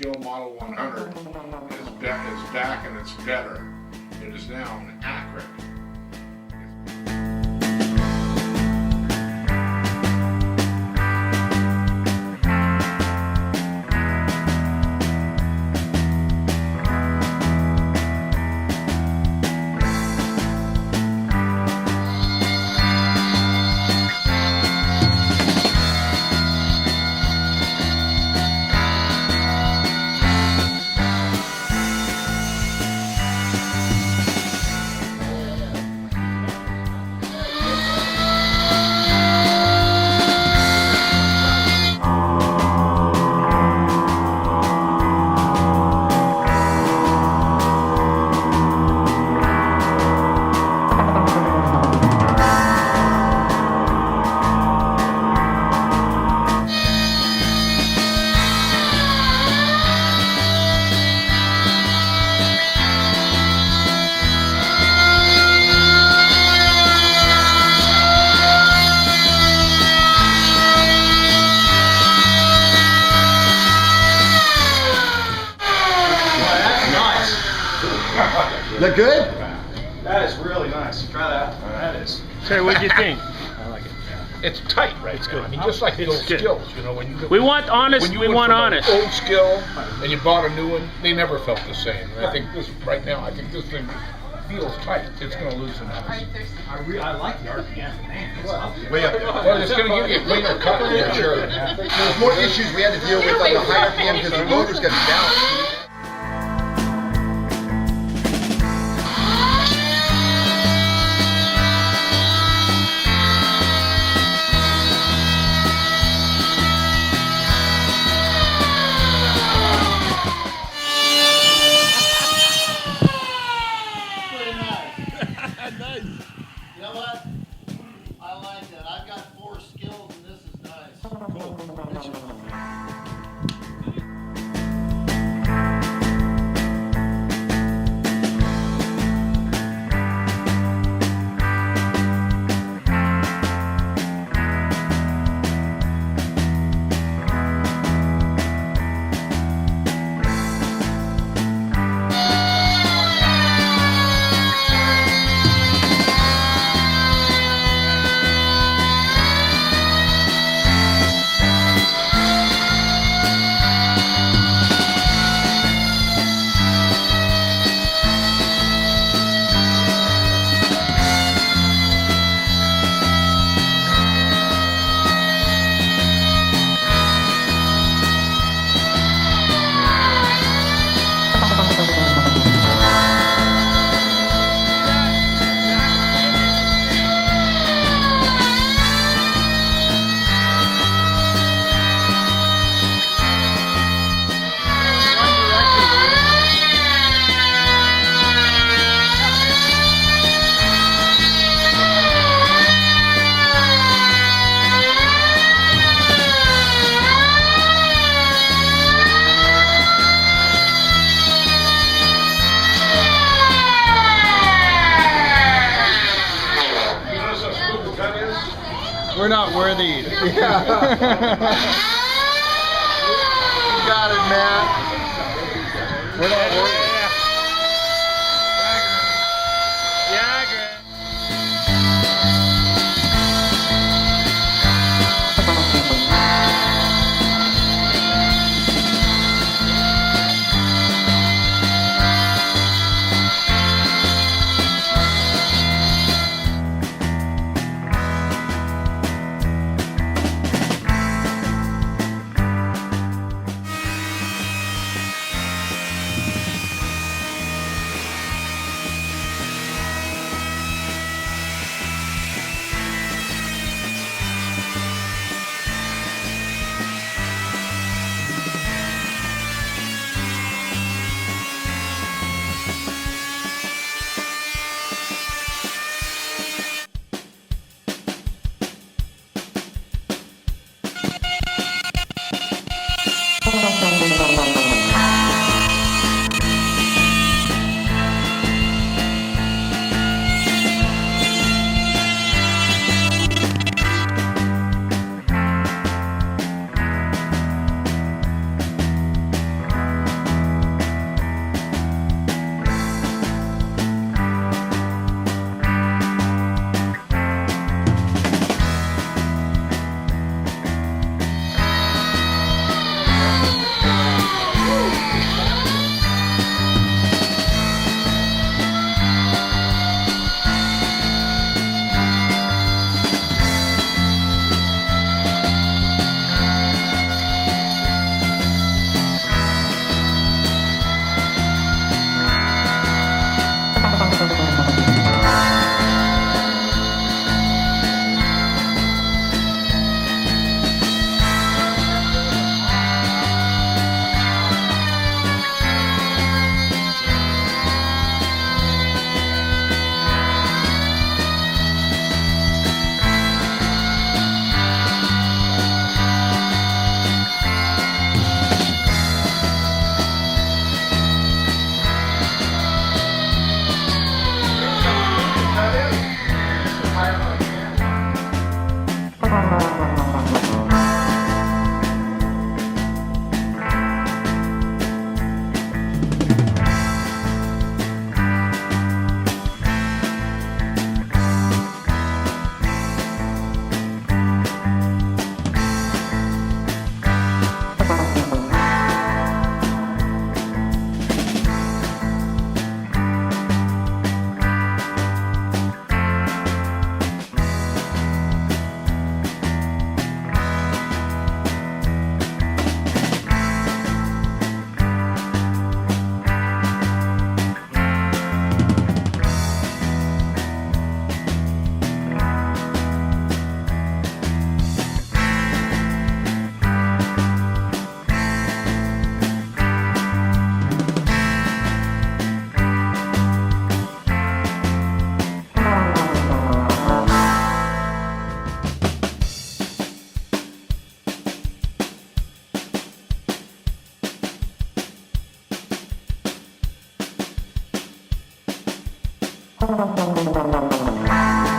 Skill Model 100 is back and it's better. It is now an accurate. That good? That is really nice. Try that. That is. Terry, what do you think? I like it. It's tight, right? It's good. I mean, just like the old good. skills, you know, when you We want honest. when you We went want from honest. an old skill and you bought a new one, they never felt the same. And I think this right now, I think this thing feels tight. It's going to lose some ounce. I like the RPM, man. It's up there. Way up there. Well, it's going to give you a cleaner cut for sure. There's more issues we had to deal with on the higher PM because the motor's got to be balanced. You know what? I like that. I've got 4 skills and this is nice. We're not worthy. You got it, Matt. We're not worried. Bye.